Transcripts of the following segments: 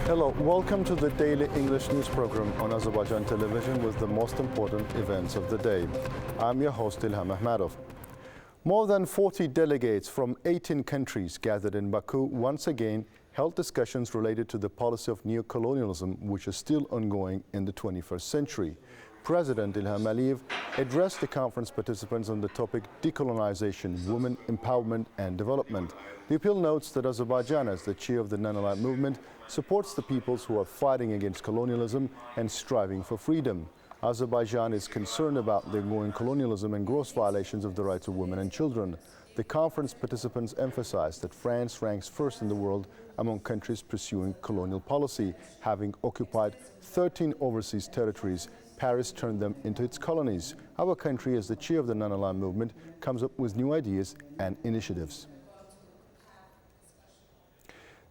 Hello, welcome to the daily English news program on Azərbaycan Television with the most important events of the day. I'm your host, Ilham Məmmədov. More than 40 delegates from 18 countries gathered in Baku once again held discussions related to the policy of neocolonialism, which is still ongoing in the 21st century. President Ilham addressed the conference participants on the topic decolonization, women empowerment and development. The appeal notes that Azerbaijan, as the chair of the non-aligned movement, supports the peoples who are fighting against colonialism and striving for freedom. Azerbaijan is concerned about the ongoing colonialism and gross violations of the rights of women and children. The conference participants emphasized that France ranks first in the world among countries pursuing colonial policy, having occupied 13 overseas territories. Paris turned them into its colonies. Our country, as the chair of the non-aligned movement, comes up with new ideas and initiatives.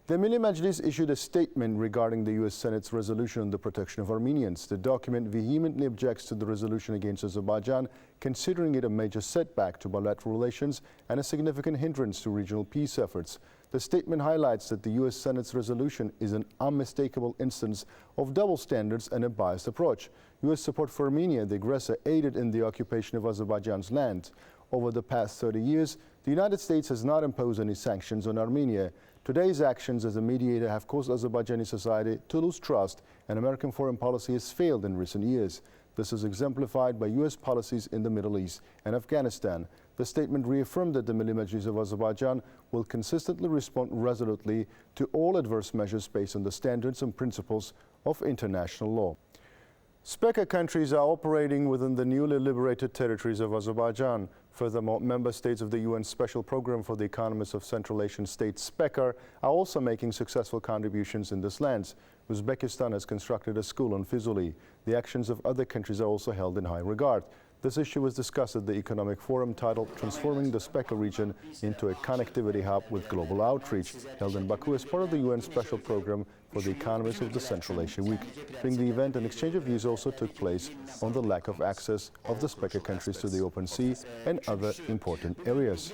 The Milli Majlis issued a statement regarding the U.S. Senate's resolution on the protection of Armenians. The document vehemently objects to the resolution against Azerbaijan, considering it a major setback to bilateral relations and a significant hindrance to regional peace efforts. The statement highlights that the U.S. Senate's resolution is an unmistakable instance of double standards and a biased approach. U.S. support for Armenia, the aggressor, aided in the occupation of Azerbaijan's land. Over the past 30 years, the United States has not imposed any sanctions on Armenia. Today's actions as a mediator have caused Azerbaijani society to lose trust, and American foreign policy has failed in recent years. This is exemplified by U.S. policies in the Middle East and Afghanistan. The statement reaffirmed that the Milli Majlis of Azerbaijan will consistently respond resolutely to all adverse measures based on the standards and principles of international law. SPECA countries are operating within the newly liberated territories of Azerbaijan. Furthermore, member states of the UN Special Program for the Economies of Central Asian States, SPECA, are also making successful contributions in these lands. Uzbekistan has constructed a school on Fizuli. The actions of other countries are also held in high regard. This issue was discussed at the Economic Forum titled Transforming the SPECA Region into a Connectivity Hub with Global Outreach, held in Baku as part of the UN Special Program for the Economies of the Central Asia Week. During the event, an exchange of views also took place on the lack of access of the SPECA countries to the open sea and other important areas.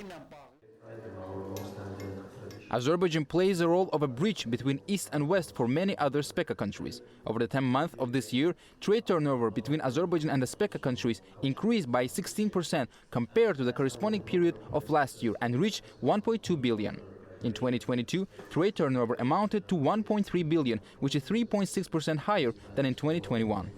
Azerbaijan plays a role of a bridge between East and West for many other SPECA countries. Over the 10 months of this year, trade turnover between Azerbaijan and the SPECA countries increased by 16% compared to the corresponding period of last year and reached 1.2 billion. In 2022, trade turnover amounted to 1.3 billion, which is 3.6% higher than in 2021.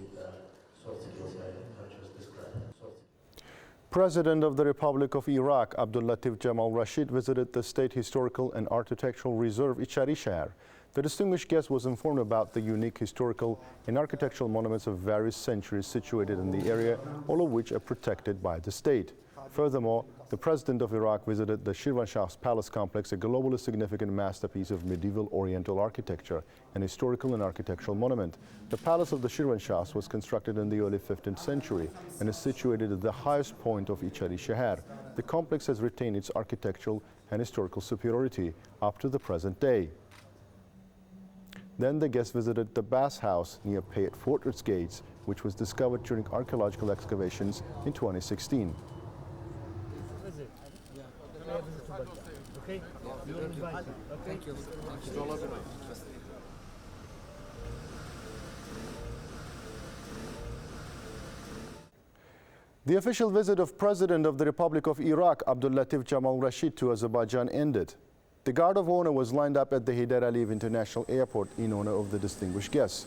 President of the Republic of Iraq, Abdullatif Jamal Rashid, visited the State Historical and Architectural Reserve İçeri Şehir. The distinguished guest was informed about the unique historical and architectural monuments of various centuries situated in the area, all of which are protected by the state. Furthermore, the President of Iraq visited the Shirvanshah's Palace Complex, a globally significant masterpiece of medieval Oriental architecture, an historical and architectural monument. The Palace of the Shirvanshahs was constructed in the early 15th century and is situated at the highest point of İçeri Şehir. The complex has retained its architectural and historical superiority up to the present day. Then the guest visited the Bass House near Payet Fortress Gates, which was discovered during archaeological excavations in 2016. The official visit of President of the Republic of Iraq, Abdullatif Jamal Rashid, to Azerbaijan ended. The guard of honor was lined up at the Heydar Aliyev International Airport in honor of the distinguished guests.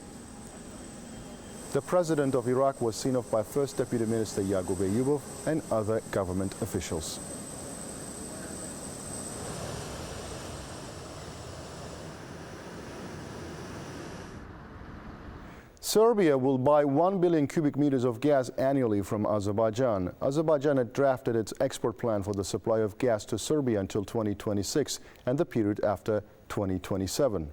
The President of Iraq was seen off by First Deputy Minister Yaqub Eyyubov and other government officials. Serbia will buy 1 billion cubic meters of gas annually from Azerbaijan. Azerbaijan had drafted its export plan for the supply of gas to Serbia until 2026 and the period after 2027.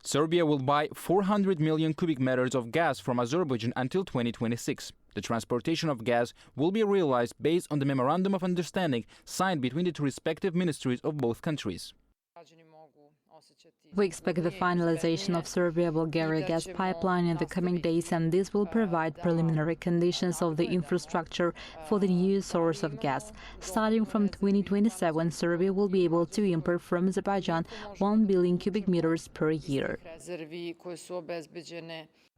Serbia will buy 400 million cubic meters of gas from Azerbaijan until 2026. The transportation of gas will be realized based on the Memorandum of Understanding signed between the two respective ministries of both countries. We expect the finalization of Serbia-Bulgaria gas pipeline in the coming days, and this will provide preliminary conditions of the infrastructure for the new source of gas. Starting from 2027, Serbia will be able to import from Azerbaijan 1 billion cubic meters per year.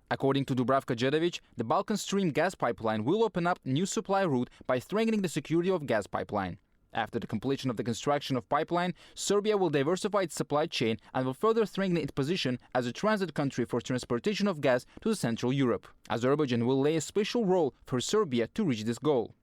According to Dubravka Đedović, the Balkan Stream gas pipeline will open up new supply route by strengthening the security of gas pipeline. After the completion of the construction of pipeline, Serbia will diversify its supply chain and will further strengthen its position as a transit country for transportation of gas to Central Europe. Azerbaijan will lay a special role for Serbia to reach this goal.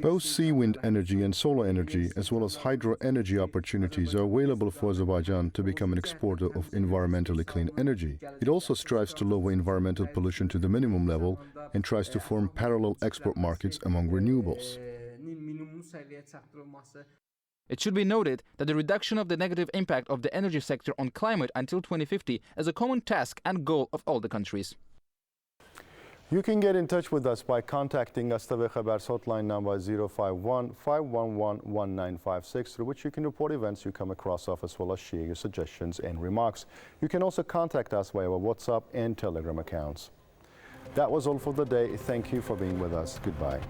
Both sea wind energy and solar energy, as well as hydro energy opportunities, are available for Azerbaijan to become an exporter of environmentally clean energy. It also strives to lower environmental pollution to the minimum level and tries to form parallel export markets among renewables. It should be noted that the reduction of the negative impact of the energy sector on climate until 2050 is a common task and goal of all the countries. You can get in touch with us by contacting AzTV Haber's hotline number 051-511-1956, through which you can report events you come across of, as well as share your suggestions and remarks. You can also contact us via our WhatsApp and Telegram accounts. That was all for the day. Thank you for being with us. Goodbye.